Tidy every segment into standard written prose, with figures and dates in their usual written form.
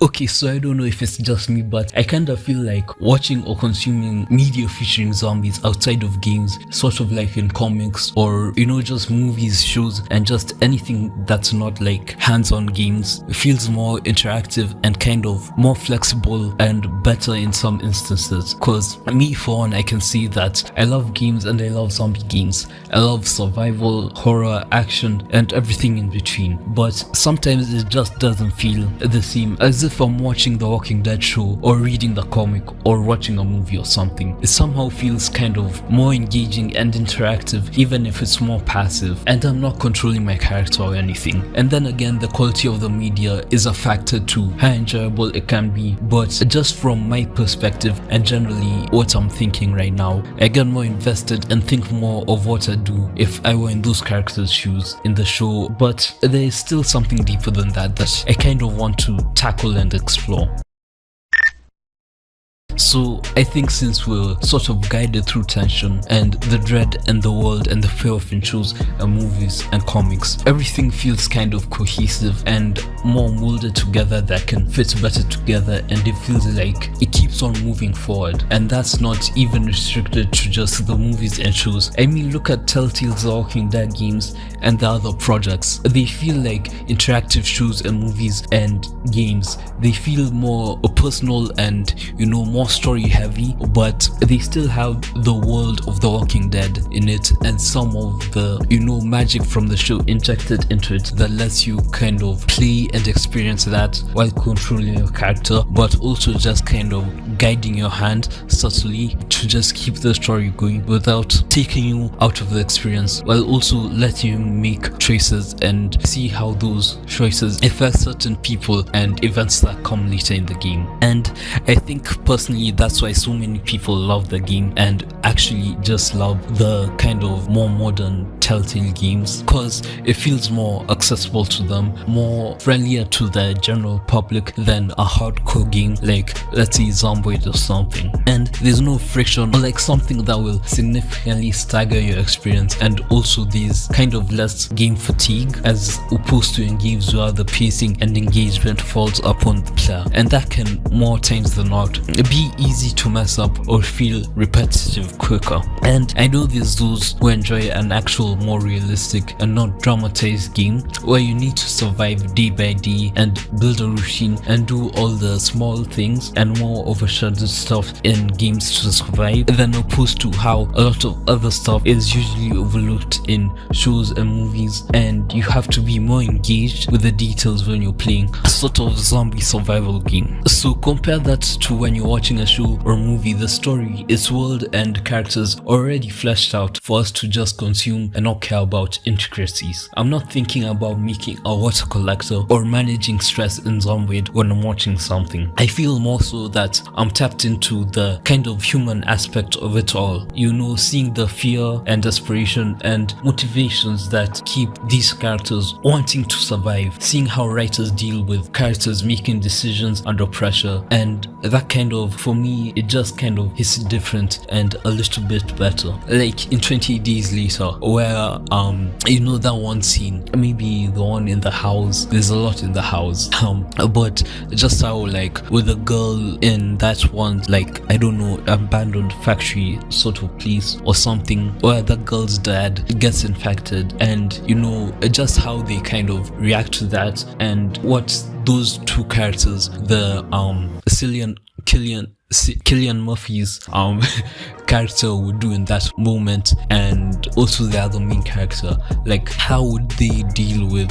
Okay, so I don't know if it's just me, but I kind of feel like watching or consuming media featuring zombies outside of games, sort of like in comics or, just movies, shows, and just anything that's not like hands-on games, feels more interactive and kind of more flexible and better in some instances. Because me, for one, I can see that I love games and I love zombie games. I love survival, horror, action, and everything in between. But sometimes it just doesn't feel the same as if I'm watching the Walking Dead show or reading the comic or watching a movie or something. It somehow feels kind of more engaging and interactive, even if it's more passive and I'm not controlling my character or anything. And then again, the quality of the media is a factor too, how enjoyable it can be. But just from my perspective and generally what I'm thinking right now, I get more invested and think more of what I'd do if I were in those characters' shoes in the show. But there is still something deeper than that I kind of want to tackle and explore. So I think since we're sort of guided through tension and the dread and the world and the fear of in shows and movies and comics, everything feels kind of cohesive and more molded together that can fit better together, and it feels like it keeps on moving forward. And that's not even restricted to just the movies and shows. I mean, look at Telltale's The Walking Dead games and the other projects. They feel like interactive shows and movies and games. They feel more personal and more story heavy, but they still have the world of The Walking Dead in it and some of the magic from the show injected into it that lets you kind of play and experience that while controlling your character, but also just kind of guiding your hand subtly to just keep the story going without taking you out of the experience, while also letting you make choices and see how those choices affect certain people and events that come later in the game. And I think personally that's why so many people love the game and actually just love the kind of more modern Telltale games, because it feels more accessible to them, more friendlier to the general public than a hardcore game like, let's say, Zomboid or something. And there's no friction or like something that will significantly stagger your experience, and also there's kind of less game fatigue as opposed to in games where the pacing and engagement falls upon the player, and that can more times than not be easy to mess up or feel repetitive quicker. And I know there's those who enjoy an actual more realistic and not dramatized game where you need to survive day by day and build a routine and do all the small things and more overshadowed stuff in games to survive, than opposed to how a lot of other stuff is usually overlooked in shows and movies, and you have to be more engaged with the details when you're playing a sort of zombie survival game. So compare that to when you're watching a show or movie. The story, its world and characters already fleshed out for us to just consume and not care about intricacies. I'm not thinking about making a water collector or managing stress in Zomboid when I'm watching something. I feel more so that I'm tapped into the kind of human aspect of it all. Seeing the fear and desperation and motivations that keep these characters wanting to survive. Seeing how writers deal with characters making decisions under pressure, and that kind of, for me, it just kind of hits different and a little bit better. Like in 20 Days Later, where that one scene, maybe the one in the house, there's a lot in the house, but just how like with the girl in that one, like, I don't know, abandoned factory sort of place or something, where the girl's dad gets infected, and just how they kind of react to that, and what those two characters, the Cillian Murphy's character would do in that moment, and also the other main character, like how would they deal with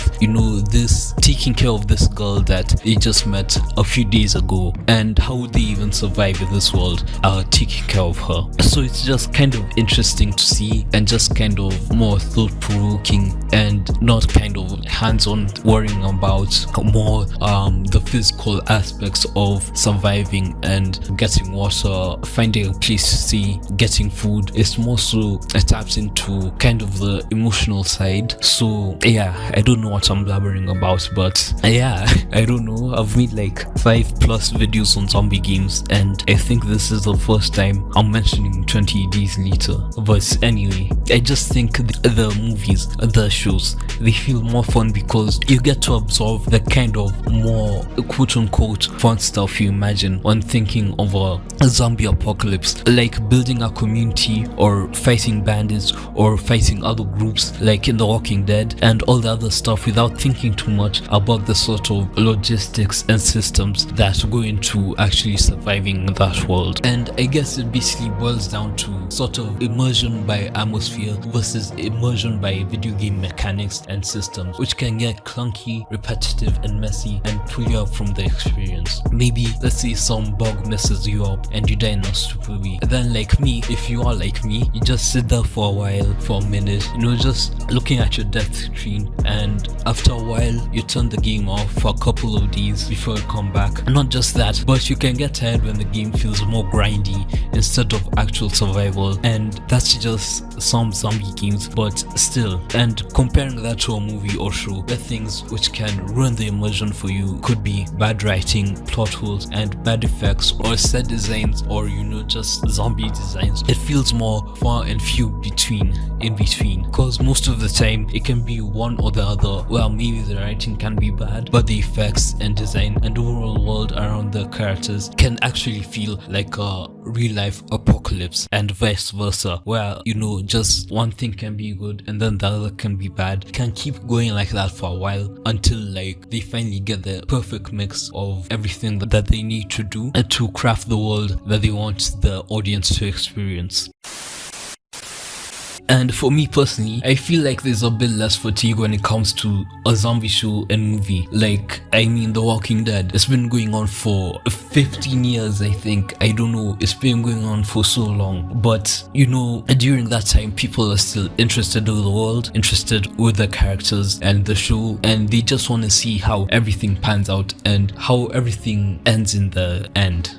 this taking care of this girl that they just met a few days ago, and how would they even survive in this world taking care of her. So it's just kind of interesting to see, and just kind of more thought-provoking, and not kind of hands-on worrying about more the physical aspects of surviving and getting getting water, finding a place to stay, getting food. It's more so it taps into kind of the emotional side. So yeah, I don't know what I'm blabbering about, but yeah, I don't know. I've made like 5+ videos on zombie games, and I think this is the first time I'm mentioning 20 days later. But anyway, I just think the movies, the shows, they feel more fun because you get to absorb the kind of more quote-unquote fun stuff you imagine when thinking of a zombie apocalypse, like building a community or fighting bandits or fighting other groups like in The Walking Dead and all the other stuff, without thinking too much about the sort of logistics and systems that go into actually surviving that world. And I guess it basically boils down to sort of immersion by atmosphere versus immersion by video game mechanics and systems, which can get clunky, repetitive and messy and pull you up from the experience. Maybe let's say some bug messes you up and you die in a stupid way. Then like me, if you are like me, you just sit there for a while, for a minute, just looking at your death screen, and after a while you turn the game off for a couple of days before you come back. And not just that, but you can get tired when the game feels more grindy instead of actual survival, and that's just some zombie games, but still. And comparing that to a movie or show, the things which can ruin the immersion for you could be bad writing, plot holes and bad effects, or set designs, or just zombie designs. It feels more far and few in between, because most of the time it can be one or the other. Well, maybe the writing can be bad, but the effects and design and overall world around the characters can actually feel like a real life apocalypse, and vice versa, where just one thing can be good and then the other can be bad. Can keep going like that for a while until like they finally get the perfect mix of everything that they need to do and to craft the world that they want the audience to experience. And for me personally, I feel like there's a bit less fatigue when it comes to a zombie show and movie. Like, I mean, The Walking Dead, it's been going on for 15 years, I think. I don't know, it's been going on for so long. But, during that time, people are still interested in the world, interested with the characters and the show, and they just want to see how everything pans out and how everything ends in the end.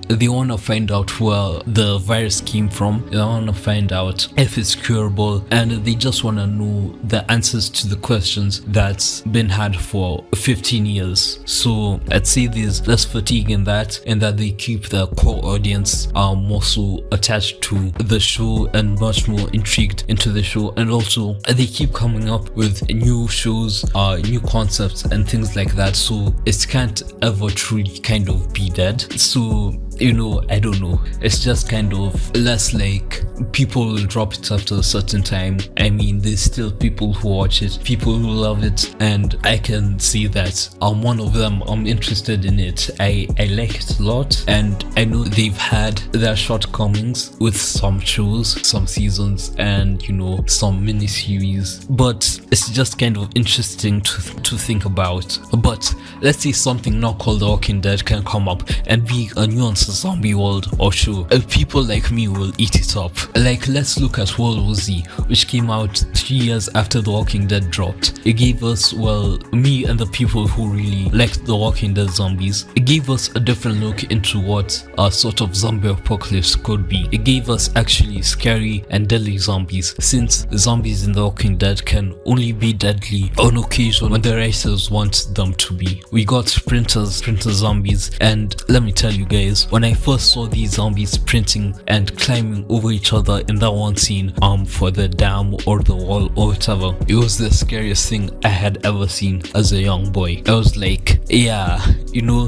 They want to find out where the virus came from, they want to find out if it's curable, and they just want to know the answers to the questions that's been had for 15 years. So I'd say there's less fatigue in that, and that they keep the core audience more so attached to the show and much more intrigued into the show, and also they keep coming up with new shows, new concepts and things like that, so it can't ever truly kind of be dead. So I don't know, it's just kind of less like people will drop it after a certain time. I mean, there's still people who watch it, people who love it, and I can see that I'm one of them. I'm interested in it. I like it a lot, and I know they've had their shortcomings with some shows, some seasons, and some miniseries, but it's just kind of interesting to think about. But let's say something not called The Walking Dead can come up and be a nuanced zombie world or show, people like me will eat it up. Like, let's look at World War Z, which came out 3 years after The Walking Dead dropped. It gave us, me and the people who really liked The Walking Dead zombies, it gave us a different look into what a sort of zombie apocalypse could be. It gave us actually scary and deadly zombies, since zombies in The Walking Dead can only be deadly on occasion when the writers want them to be. We got sprinter zombies, and let me tell you guys, when I first saw these zombies sprinting and climbing over each other in that one scene for the dam or the wall or whatever, it was the scariest thing I had ever seen as a young boy. I was like, yeah,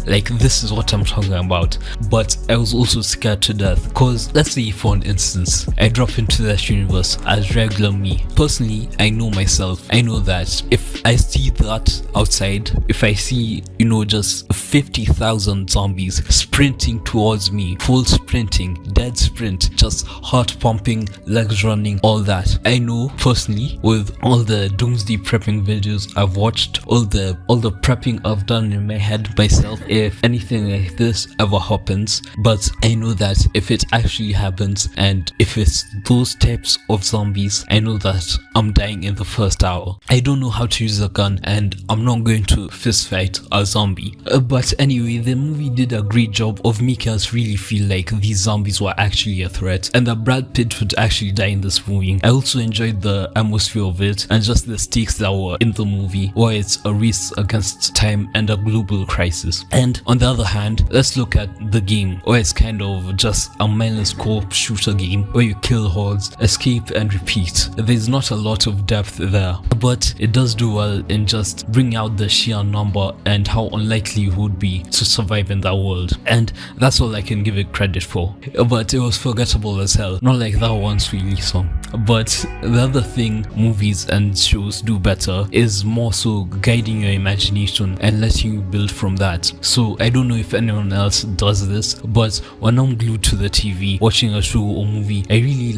like this is what I'm talking about. But I was also scared to death, because let's say for an instance I drop into that universe as regular me. Personally, I know myself, I know that if I see that outside, if I see just 50,000 zombies sprinting towards me, full sprinting, dead sprint, just heart pumping, legs running, all that, I know personally, with all the doomsday prepping videos I've watched, all the prepping I've done in my head by myself if anything like this ever happens, but I know that if it actually happens and if it's those types of zombies, I know that I'm dying in the first hour. I don't know how to use a gun and I'm not going to fist fight a zombie. But anyway, the movie did a great job of making us really feel like these zombies were actually a threat and that Brad Pitt would actually die in this movie. I also enjoyed the atmosphere of it and just the stakes that were in the movie, where it's a race against time and a global crisis. And on the other hand, let's look at the game, where it's kind of just a mindless co-op shooter game where you kill hordes, escape and repeat. There's not a lot of depth there, but it does do well in just bringing out the sheer number and how unlikely it would be to survive in that world. And that's all I can give it credit for. But it was forgettable as hell, not like that one Sweetie song. But the other thing movies and shows do better is more so guiding your imagination and letting you build from that. So I don't know if anyone else does this, but when I'm glued to the TV watching a show or movie, I really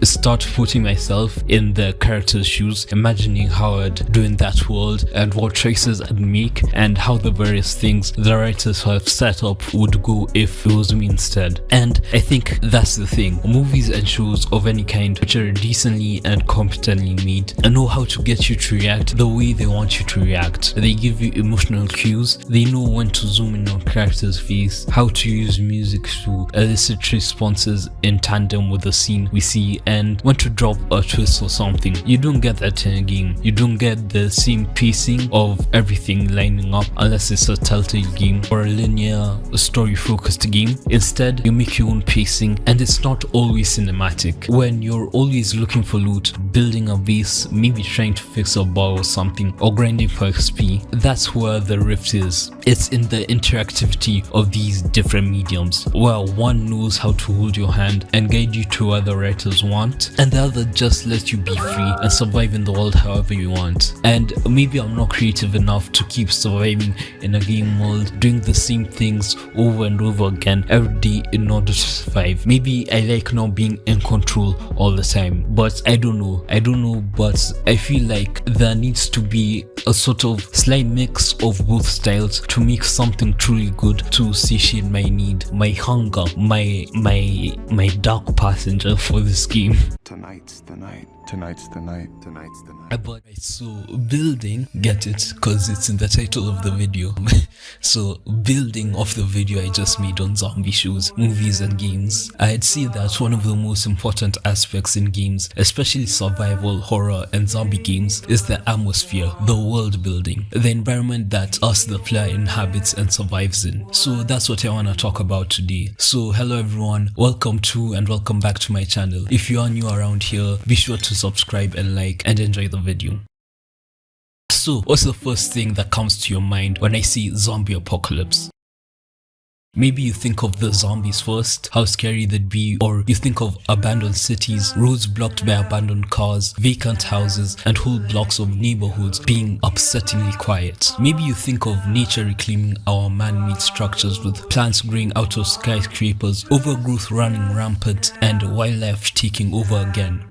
start putting myself in the character's shoes, imagining how I'd do in that world and what choices I'd make and how the various things the writers have set up would go if it was me instead. And I think that's the thing. Movies and shows of any kind which are decently and competently made and know how to get you to react the way they want you to react. They give you emotional cues, they know when to zoom in on character's face, how to use music to elicit responses in tandem with the scene we see, and when to drop a twist or something. You don't get that in a game. You don't get the same pacing of everything lining up unless it's a Telltale game or a linear story focused game. Instead, you make your own pacing and it's not always cinematic. When you're always looking for loot, building a base, maybe trying to fix a bug or something, or grinding for XP, that's where the rift is. It's in the interactivity of these different mediums, where one knows how to hold your hand and guide you to where the writers want, and the other just lets you be free and survive in the world however you want. And maybe I'm not creative enough to keep surviving in a game world, doing the same things over and over again every day in order to survive. Maybe I like not being in control all the time, but I don't know, but I feel like there needs to be a sort of slight mix of both styles to make something truly good, to satiate my need, my hunger, my dark passenger for this game. Tonight's the night. Tonight's the night. Tonight's the night. But so building, get it, because it's in the title of the video. So building off the video I just made on zombie shows, movies and games, I'd say that one of the most important aspects in games, especially survival, horror and zombie games, is the atmosphere, the world building, the environment that us the player inhabits and survives in. So that's what I want to talk about today. So hello everyone, welcome to and welcome back to my channel. If you are new around here, be sure to subscribe and like and enjoy the video. So what's the first thing that comes to your mind when I say zombie apocalypse? Maybe you think of the zombies first, how scary they'd be, or you think of abandoned cities, roads blocked by abandoned cars, vacant houses, and whole blocks of neighborhoods being upsettingly quiet. Maybe you think of nature reclaiming our man-made structures with plants growing out of skyscrapers, overgrowth running rampant, and wildlife taking over again.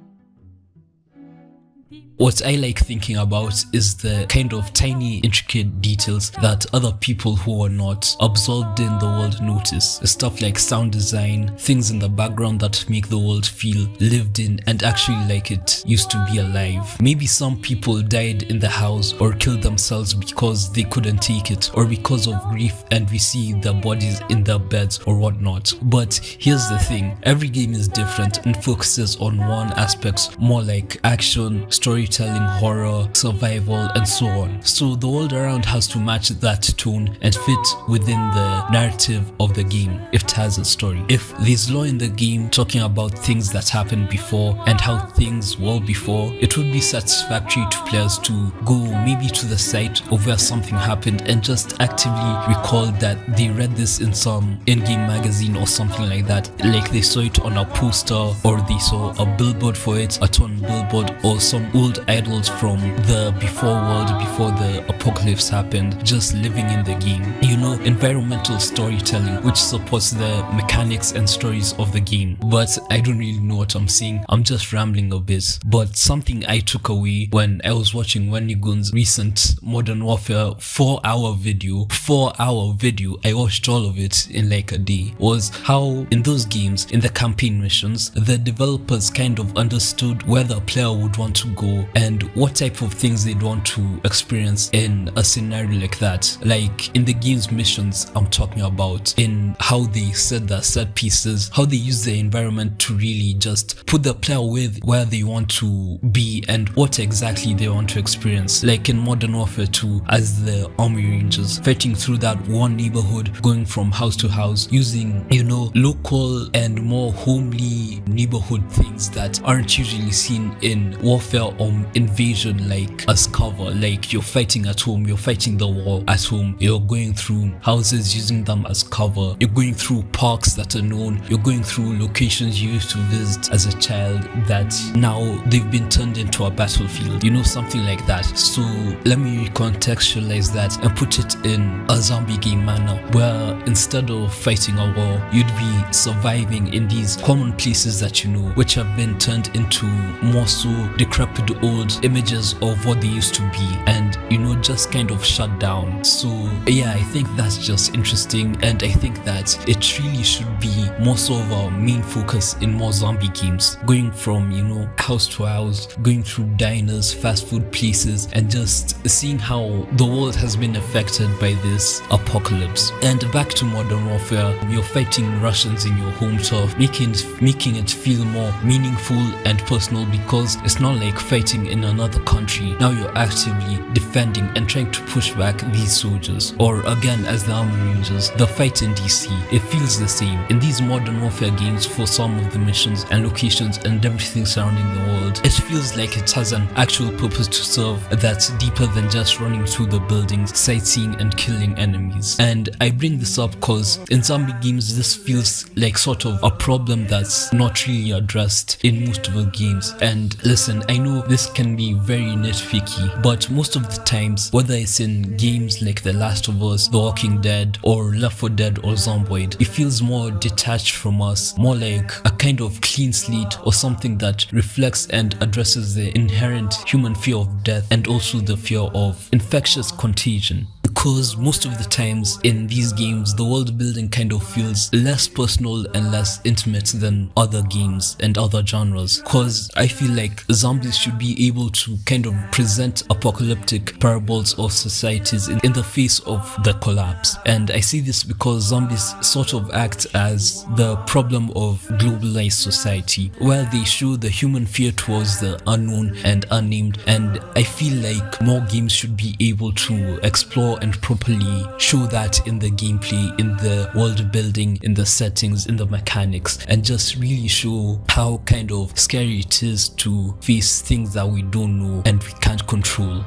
What I like thinking about is the kind of tiny intricate details that other people who are not absorbed in the world notice. Stuff like sound design, things in the background that make the world feel lived in and actually like it used to be alive. Maybe some people died in the house or killed themselves because they couldn't take it or because of grief and we see their bodies in their beds or whatnot. But here's the thing, every game is different and focuses on one aspect, more like action, storytelling, horror, survival, and so on. So the world around has to match that tone and fit within the narrative of the game if it has a story. If there's lore in the game talking about things that happened before and how things were before, it would be satisfactory to players to go maybe to the site of where something happened and just actively recall that they read this in some in-game magazine or something like that, like they saw it on a poster or they saw a billboard for it, a torn billboard, or some old old idols from the before world, before the apocalypse happened, just living in the game. You know, environmental storytelling, which supports the mechanics and stories of the game. But I don't really know what I'm saying. I'm just rambling a bit. But something I took away when I was watching Wendigoon's recent Modern Warfare 4-hour video, I watched all of it in like a day, was how in those games, in the campaign missions, the developers kind of understood where the player would want to go and what type of things they'd want to experience in a scenario like that. Like in the game's missions I'm talking about, in how they set the set pieces, how they use the environment to really just put the player with where they want to be and what exactly they want to experience. Like in Modern Warfare 2, as the army rangers fighting through that one neighborhood, going from house to house, using, you know, local and more homely neighborhood things that aren't usually seen in warfare or invasion, like as cover. Like you're fighting at home, you're fighting the war at home, you're going through houses using them as cover, you're going through parks that are known, you're going through locations you used to visit as a child that now they've been turned into a battlefield, you know, something like that. So let me recontextualize that and put it in a zombie game manner, where instead of fighting a war, you'd be surviving in these common places that you know, which have been turned into more so decrepit old images of what they used to be, and you know, just kind of shut down. So yeah, I think that's just interesting, and I think that it really should be more so of our main focus in more zombie games, going from, you know, house to house, going through diners, fast food places, and just seeing how the world has been affected by this apocalypse. And back to Modern Warfare, you're fighting Russians in your home turf, making it feel more meaningful and personal, because it's not like fighting in another country. Now you're actively defending and trying to push back these soldiers. Or again, as the army rangers, the fight in DC, it feels the same. In these Modern Warfare games, for some of the missions and locations and everything surrounding the world, it feels like it has an actual purpose to serve that's deeper than just running through the buildings, sightseeing and killing enemies. And I bring this up because in zombie games this feels like sort of a problem that's not really addressed in most of the games. And listen, I know this can be very nitpicky, but most of the times, whether it's in games like The Last of Us, The Walking Dead, or Left 4 Dead or Zomboid, it feels more detached from us, more like a kind of clean slate, or something that reflects and addresses the inherent human fear of death and also the fear of infectious contagion. Because most of the times in these games, the world building kind of feels less personal and less intimate than other games and other genres. Because I feel like zombies should be able to kind of present apocalyptic parables of societies in the face of the collapse. And I see this because zombies sort of act as the problem of globalized society, where they show the human fear towards the unknown and unnamed. And I feel like more games should be able to explore and properly show that in the gameplay, in the world building, in the settings, in the mechanics, and just really show how kind of scary it is to face things that we don't know and we can't control.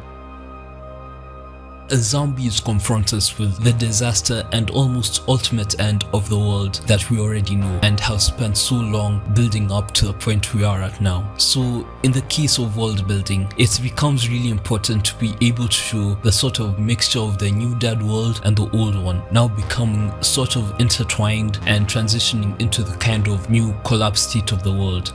Zombies confront us with the disaster and almost ultimate end of the world that we already know and have spent so long building up to the point we are at now. So in the case of world building, it becomes really important to be able to show the sort of mixture of the new dead world and the old one, now becoming sort of intertwined and transitioning into the kind of new collapsed state of the world.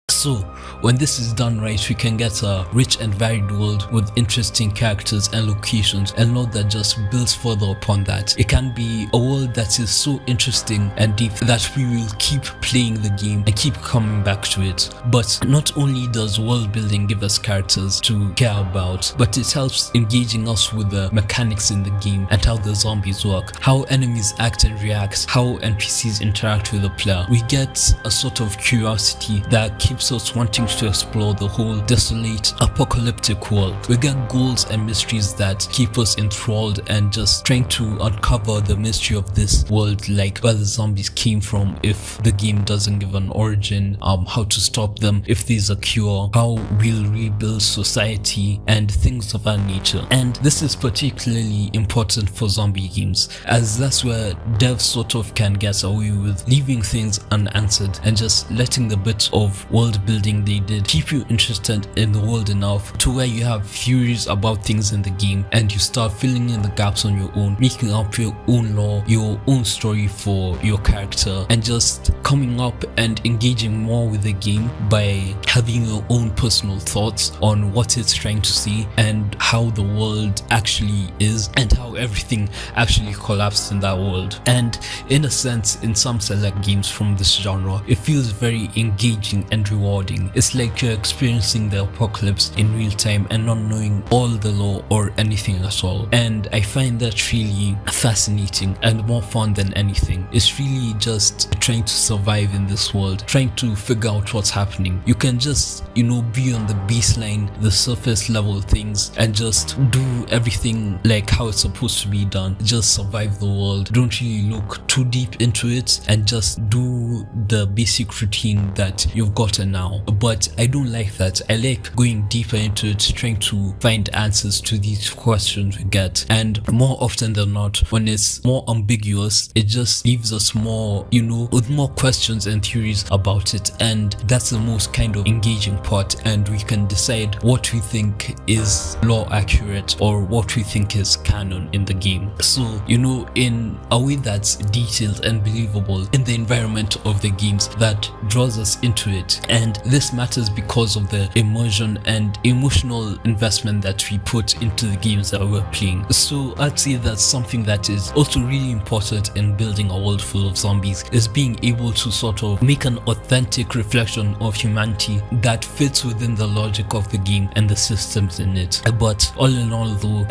So, when this is done right, we can get a rich and varied world with interesting characters and locations, and not that just builds further upon that. It can be a world that is so interesting and deep that we will keep playing the game and keep coming back to it. But not only does world building give us characters to care about, but it helps engaging us with the mechanics in the game and how the zombies work, how enemies act and react, how NPCs interact with the player. We get a sort of curiosity that keeps us wanting to explore the whole desolate, apocalyptic world. We get goals and mysteries that keep us enthralled and just trying to uncover the mystery of this world, like where the zombies came from, if the game doesn't give an origin, how to stop them, if there's a cure, how we'll rebuild society, and things of that nature. And this is particularly important for zombie games, as that's where devs sort of can get away with leaving things unanswered and just letting the bit of world world building they did keep you interested in the world enough to where you have theories about things in the game, and you start filling in the gaps on your own, making up your own lore, your own story for your character, and just coming up and engaging more with the game by having your own personal thoughts on what it's trying to see and how the world actually is and how everything actually collapsed in that world. And in a sense, in some select games from this genre, it feels very engaging and rewarding. It's like you're experiencing the apocalypse in real time and not knowing all the lore or anything at all. And I find that really fascinating and more fun than anything. It's really just trying to survive in this world, trying to figure out what's happening. You can just, be on the baseline, the surface level things, and just do everything like how it's supposed to be done. Just survive the world. Don't really look too deep into it and just do the basic routine that you've gotten now. But I don't like that. I like going deeper into it, trying to find answers to these questions we get. And more often than not, when it's more ambiguous, it just leaves us more, with more questions and theories about it. And that's the most kind of engaging part. And we can decide what we think is lore accurate or what we think is canon in the game. So, in a way that's detailed and believable in the environment of the games that draws us into it. And this matters because of the immersion and emotional investment that we put into the games that we're playing. So I'd say that's something that is also really important in building a world full of zombies, is being able to sort of make an authentic reflection of humanity that fits within the logic of the game and the systems in it. But all in all though,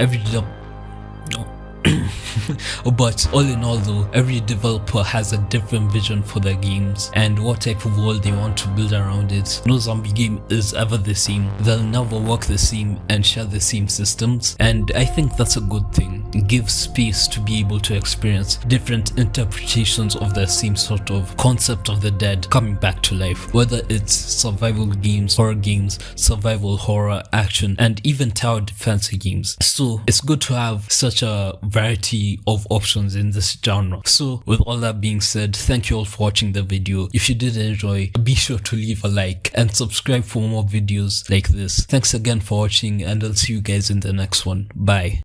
every developer has a different vision for their games and what type of world they want to build around it. No zombie game is ever the same. They'll never work the same and share the same systems, and I think that's a good thing. It gives space to be able to experience different interpretations of the same sort of concept of the dead coming back to life, whether it's survival games, horror games, survival horror, action, and even tower defense games. So it's good to have such a variety of options in this genre. So with all that being said, thank you all for watching the video. If you did enjoy, be sure to leave a like and subscribe for more videos like this. Thanks again for watching, and I'll see you guys in the next one. Bye.